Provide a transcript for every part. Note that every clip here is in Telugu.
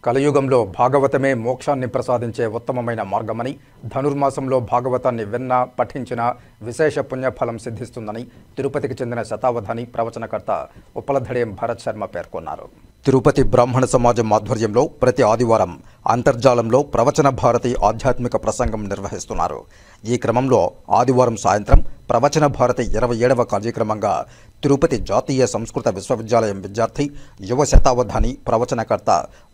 కలియుగంలో భాగవతమే మోక్షాన్ని ప్రసాదించే ఉత్తమమైన మార్గమని, ధనుర్మాసంలో భాగవతాన్ని విన్నా పఠించిన విశేష పుణ్యఫలం సిద్ధిస్తుందని తిరుపతికి చెందిన శతావధాని ప్రవచనకర్త ఉప్పలధడేం భరత్ శర్మ పేర్కొన్నారు. తిరుపతి బ్రాహ్మణ సమాజం ఆధ్వర్యంలో ప్రతి ఆదివారం అంతర్జాలంలో ప్రవచన భారతి ఆధ్యాత్మిక ప్రసంగం నిర్వహిస్తున్నారు. ఈ క్రమంలో ఆదివారం సాయంత్రం ప్రవచన భారతి 27వ కార్యక్రమంగా తిరుపతి జాతీయ సంస్కృత విశ్వవిద్యాలయం విద్యార్థి యువ శతావధాని ప్రవచనకర్త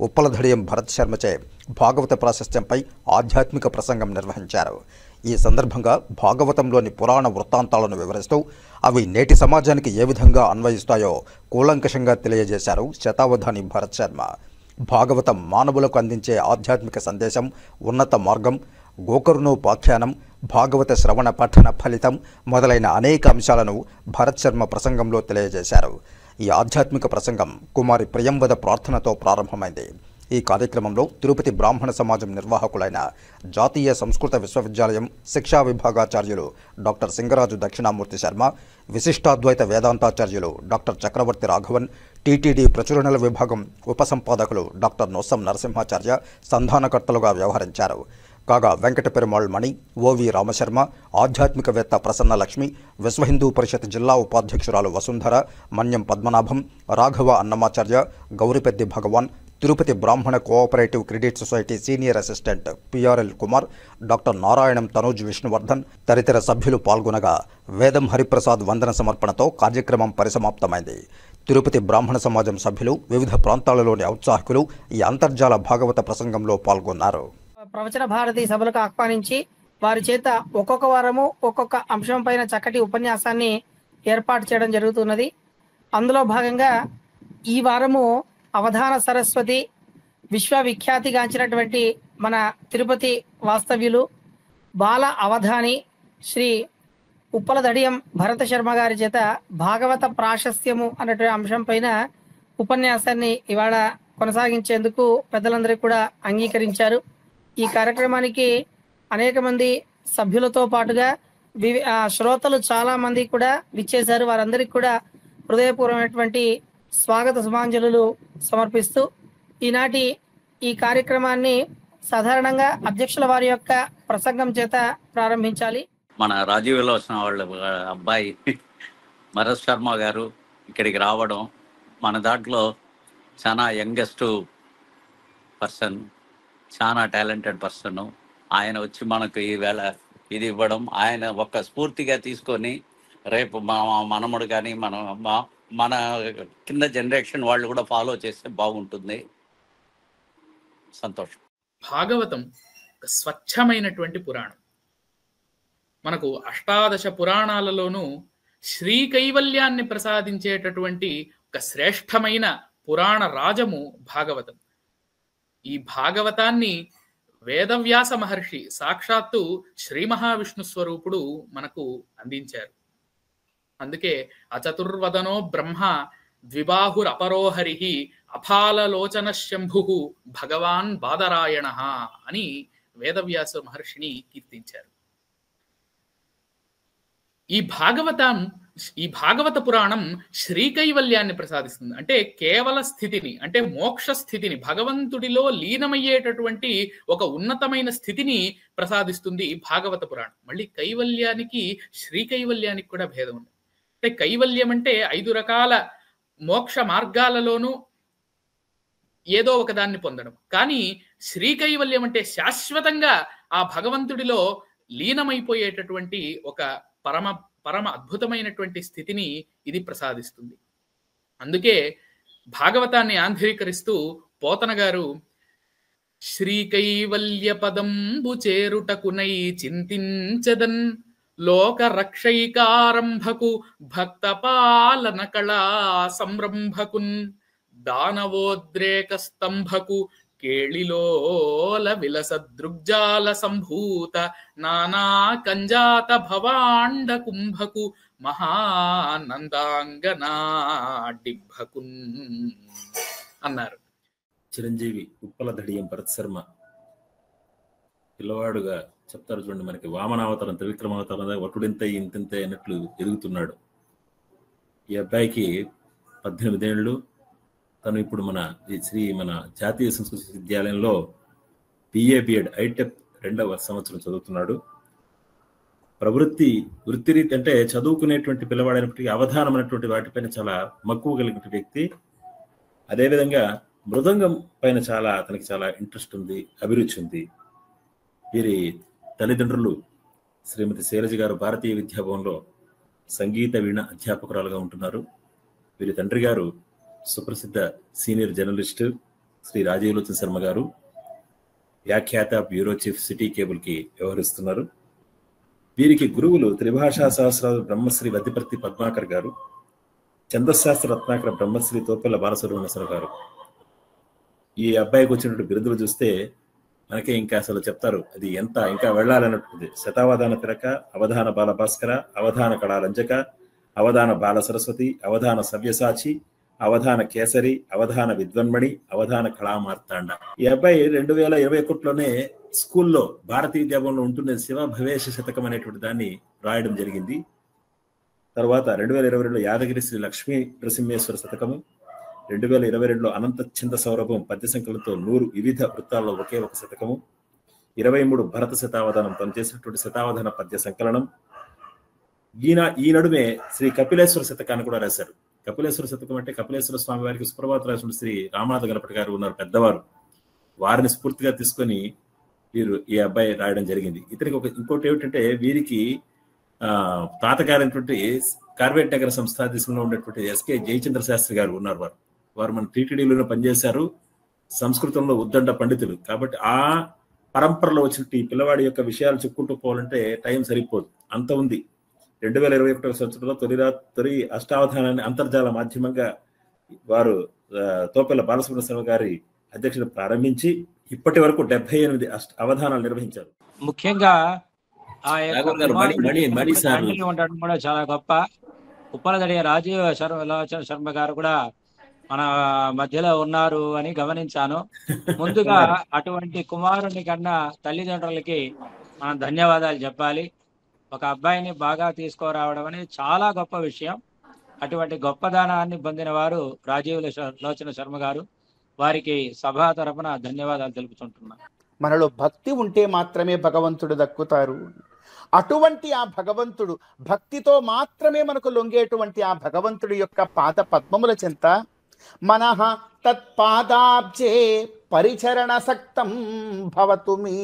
ఉప్పలధడేం భరత్ శర్మచే భాగవత ప్రాశస్త్యంపై ఆధ్యాత్మిక ప్రసంగం నిర్వహించారు. ఈ సందర్భంగా భాగవతంలోని పురాణ వృత్తాంతాలను వివరిస్తూ అవి నేటి సమాజానికి ఏ విధంగా అన్వయిస్తాయో కూలంకషంగా తెలియజేశారు శతావధాని భరత్ శర్మ. భాగవతం మానవులకు అందించే ఆధ్యాత్మిక సందేశం, ఉన్నత మార్గం, గోకర్ణోపాఖ్యానం, భాగవత శ్రవణ పఠన ఫలితం మొదలైన అనేక అంశాలను భరత్ శర్మ ప్రసంగంలో తెలియజేశారు. ఈ ఆధ్యాత్మిక ప్రసంగం కుమారి ప్రియంవద ప్రార్థనతో ప్రారంభమైంది. ఈ కార్యక్రమంలో తిరుపతి బ్రాహ్మణ సమాజం నిర్వాహకులైన జాతీయ సంస్కృత విశ్వవిద్యాలయం శిక్షా విభాగాచార్యులు డాక్టర్ సింగరాజు దక్షిణామూర్తి శర్మ, విశిష్టాద్వైత వేదాంతాచార్యులు డాక్టర్ చక్రవర్తి రాఘవన్, టీటీడీ ప్రచురణల విభాగం ఉపసంపాదకులు డాక్టర్ నొస్సం నరసింహాచార్య సంధానకర్తలుగా వ్యవహరించారు. కాగా వెంకట పెరుమాళ్ మణి, ఓవి రామశర్మ, ఆధ్యాత్మికవేత్త ప్రసన్నలక్ష్మి, విశ్వ హిందూ పరిషత్ జిల్లా ఉపాధ్యక్షురాలు వసుంధర, మన్యం పద్మనాభం, రాఘవ అన్నమాచార్య, గౌరిపెద్ది భగవాన్, తిరుపతి బ్రాహ్మణ cooperative credit society senior assistant PRL Kumar, doctor నారాయణం తనూజ్ విష్ణువర్ధన్ తదితర సభ్యులు పాల్గొనగా వేదం హరిప్రసాద్ వందన సమర్పణతో కార్యక్రమం పరిసమాప్తమైంది. తిరుపతి బ్రాహ్మణ సమాజం సభ్యులు, వివిధ ప్రాంతాలలోని ఔత్సాహికులు ఈ అంతర్జాల భాగవత ప్రసంగంలో పాల్గొన్నారు. ప్రవచన భారతి సభలకు ఆహ్వానించి వారి చేత ఒక్కొక్క వారము ఒక్కొక్క అంశం పైన చక్కటి ఉపన్యాసాన్ని ఏర్పాటు చేయడం జరుగుతున్నది. అందులో భాగంగా ఈ వారము అవధాన సరస్వతి విశ్వవిఖ్యాతిగాంచినటువంటి మన తిరుపతి వాస్తవ్యులు బాల అవధాని శ్రీ ఉప్పలధడేం భరత శర్మ గారి చేత భాగవత ప్రాశస్త్యము అన్నటువంటి అంశం పైన ఉపన్యాసాన్ని ఇవాళ కొనసాగించేందుకు పెద్దలందరూ కూడా అంగీకరించారు. ఈ కార్యక్రమానికి అనేక మంది సభ్యులతో పాటుగా శ్రోతలు చాలా మంది కూడా విచ్చేశారు. వారందరికీ కూడా హృదయపూర్వమైనటువంటి స్వాగత సుమాంజలు సమర్పిస్తూ ఈనాటి ఈ కార్యక్రమాన్ని సాధారణంగా అధ్యక్షుల వారి యొక్క ప్రసంగం చేత ప్రారంభించాలి. మన రాజీవ్లో వచ్చిన వాళ్ళ అబ్బాయి భరత్ శర్మ గారు ఇక్కడికి రావడం, మన దాంట్లో చాలా యంగెస్ట్ పర్సన్, చాలా టాలెంటెడ్ పర్సన్, ఆయన వచ్చి మనకు ఈవేళ ఇది ఇవ్వడం, ఆయన ఒక స్ఫూర్తిగా తీసుకొని రేపు మనముడు కానీ మన కింద జనరేషన్ వాళ్ళు కూడా ఫాలో చేస్తే బాగుంటుంది. సంతోషం. భాగవతం ఒక స్వచ్ఛమైనటువంటి పురాణం. మనకు అష్టాదశ పురాణాలలోనూ శ్రీ కైవల్యాన్ని ప్రసాదించేటటువంటి ఒక శ్రేష్టమైన పురాణ రాజము భాగవతం. ఈ భాగవతాన్ని వేదవ్యాస మహర్షి సాక్షాత్తు శ్రీ మహావిష్ణు స్వరూపుడు మనకు అందించారు. అందుకే అచతుర్వదనో బ్రహ్మ ద్విబాహురపరోహరి అఫాలలోచన శంభు భగవాన్ బాదరాయణ అని వేదవ్యాస మహర్షిని కీర్తించారు. ఈ భాగవత పురాణం శ్రీకైవల్యాన్ని ప్రసాదిస్తుంది. అంటే కేవల స్థితిని, అంటే మోక్ష స్థితిని, భగవంతుడిలో లీనమయ్యేటటువంటి ఒక ఉన్నతమైన స్థితిని ప్రసాదిస్తుంది భాగవత పురాణం. మళ్ళీ కైవల్యానికి శ్రీకైవల్యానికి కూడా భేదం ఉంది. అంటే కైవల్యం అంటే 5 రకాల మోక్ష మార్గాలలోనూ ఏదో ఒక దాన్ని పొందడం. కానీ శ్రీకైవల్యం అంటే శాశ్వతంగా ఆ భగవంతుడిలో లీనమైపోయేటటువంటి ఒక పరమ అద్భుతమైనటువంటి స్థితిని ఇది ప్రసాదిస్తుంది. అందుకే భాగవతాన్ని ఆంధ్రీకరిస్తూ పోతన గారు శ్రీకైవల్య పదంబు చేరుటకునై చింతించదన్ లోక రక్షైకారంభకు భక్త పాలన కళా సంరంభకున్ దానవోద్రేక స్తంభకు కేళిలోల విలస దృగ్జాల సంభూత నానా కంజాత భవాండ కుంభకు మహానందాంగనాడిభకున్ అన్నారు. చిరంజీవి ఉప్పలధడేం భరత్ శర్మ పిల్లవాడుగా చెప్తారు చూడండి, మనకి వామనావతారం త్రివిక్రమావతారం వటుడింత ఇంతింత అన్నట్లు ఎదుగుతున్నాడు. ఈ అబ్బాయికి 18 ఏళ్ళు. తను ఇప్పుడు మన జాతీయ సంస్కృత విద్యాలయంలో BA/BEd ఐటెప్ 2వ సంవత్సరం చదువుతున్నాడు. వృత్తిరీతి అంటే చదువుకునేటువంటి పిల్లవాడైనప్పటికీ అవధానం అనేటువంటి వాటిపైన చాలా మక్కువ కలిగిన వ్యక్తి. అదేవిధంగా మృదంగం పైన అతనికి చాలా ఇంట్రెస్ట్ ఉంది, అభిరుచి ఉంది. వీరి తల్లిదండ్రులు శ్రీమతి శైలజ గారు భారతీయ విద్యాభవన్లో సంగీత వీణ అధ్యాపకురాలుగా ఉంటున్నారు. వీరి తండ్రి గారు సుప్రసిద్ధ సీనియర్ జర్నలిస్టు శ్రీ రాజీవ్లోచన్ శర్మ గారు, వ్యాఖ్యాత బ్యూరో చీఫ్ సిటీ కేబుల్కి వ్యవహరిస్తున్నారు. వీరికి గురువులు త్రిభాషా సహస్రాలు బ్రహ్మశ్రీ వద్దిపర్తి పద్మాకర్ గారు, ఛందశాస్త్ర రత్నాకర బ్రహ్మశ్రీ తోపెల్ల బాలసుబ్రహ్మణ్యేశ్వర గారు. ఈ అబ్బాయికి వచ్చినటువంటి బిరుదులు చూస్తే మనకే ఇంకా అసలు చెప్తారు అది ఎంత ఇంకా వెళ్ళాలన్నట్టుంది. శతావధాన తిలక, అవధాన బాల భాస్కర, అవధాన కళారంజక, అవధాన బాల సరస్వతి, అవధాన సవ్యసాచి, అవధాన కేసరి, అవధాన విద్వన్మణి, అవధాన కళామార్తాండ. ఈ అబ్బాయి 2021లోనే స్కూల్లో భారతీయ విద్యాభవన్లో ఉంటున్న శివ భవేశ శతకం అనేటువంటి దాన్ని రాయడం జరిగింది. తర్వాత 2022లో యాదగిరి శ్రీ లక్ష్మీ నరసింహేశ్వర శతకము, 2022లో అనంత ఛంద సౌరభం పద్య సంకలనంతో 100 వివిధ వృత్తాల్లో ఒకే ఒక శతకము, 23 భరత శతావధానం తను చేసినటువంటి శతావధాన పద్య సంకలనం. ఈ నడుమే శ్రీ కపిలేశ్వర శతకాన్ని కూడా రాశారు. కపిలేశ్వర శతకం అంటే కపిలేశ్వర స్వామి వారికి సుప్రభాత రాసిన శ్రీ రామనాథ గణపతి గారు ఉన్నారు పెద్దవారు, వారిని స్ఫూర్తిగా తీసుకొని ఈ అబ్బాయి రాయడం జరిగింది. ఇతనికి ఇంకోటి ఏమిటంటే వీరికి తాతగారైనటువంటి కార్వేట్ నగర సంస్థాధీశంలో ఉండేటువంటి ఎస్కే జయచంద్ర శాస్త్రి గారు ఉన్నారు. వారు మన టీటీడీలోనే పనిచేశారు, సంస్కృతంలో ఉద్దండ పండితులు. కాబట్టి ఆ పరంపరలో వచ్చినట్టు ఈ పిల్లవాడి యొక్క విషయాలు చెప్పుకుంటూ పోవాలంటే టైం సరిపోదు, అంత ఉంది. 2021 సంవత్సరంలో తొలి అష్టావధానాన్ని అంతర్జాల మాధ్యమంగా వారు తోపెల్ల బాలసుబ్రహ్మణ్యేశ్వర గారి అధ్యక్షత ప్రారంభించి ఇప్పటి వరకు 78 అవధానాలు నిర్వహించారు. ముఖ్యంగా ఆ యొక్క ఉండడం కూడా చాలా గొప్ప. ఉప్పలదడి రాజీవ్ లోచన్ శర్మ గారు కూడా మన మధ్యలో ఉన్నారు అని గమనించాను. ముందుగా అటువంటి కుమారుని కన్నా తల్లిదండ్రులకి మనం ధన్యవాదాలు చెప్పాలి. ఒక అబ్బాయిని బాగా తీసుకురావడం అనేది చాలా గొప్ప విషయం. అటువంటి గొప్పదానాన్ని పొందిన వారు రాజీవ్ లోచన శర్మ గారు. వారికి సభా తరపున ధన్యవాదాలు తెలుపుతుంటున్నాను. మనలో భక్తి ఉంటే మాత్రమే భగవంతుడు దక్కుతారు. అటువంటి ఆ భగవంతుడు, భక్తితో మాత్రమే మనకు లొంగేటువంటి ఆ భగవంతుడి యొక్క పాద పద్మముల చెంత మనః తత్పాదాబ్జే పరిచరణ సక్తం భవతు మీ,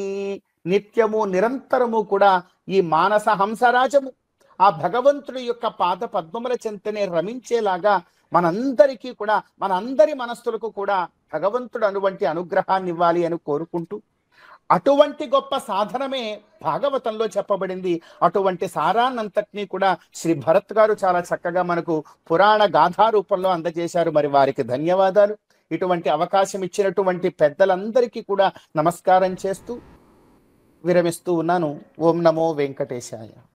నిత్యము నిరంతరము కూడా ఈ మానస హంసరాజము ఆ భగవంతుడి యొక్క పాద పద్మముల చెంతనే రమించేలాగా మనందరికీ కూడా, మనందరి మనస్సులకు కూడా భగవంతుడు అటువంటి అనుగ్రహాన్ని ఇవ్వాలి అని కోరుకుంటూ, అటువంటి గొప్ప సాధనమే భాగవతంలో చెప్పబడింది. అటువంటి సారాన్నంతటినీ కూడా శ్రీ భరత్ గారు చాలా చక్కగా మనకు పురాణ గాథా రూపంలో అందజేశారు. మరి వారికి ధన్యవాదాలు. ఇటువంటి అవకాశం ఇచ్చినటువంటి పెద్దలందరికీ కూడా నమస్కారం చేస్తూ విరమిస్తూ ఉన్నాను. ఓం నమో వెంకటేశాయ.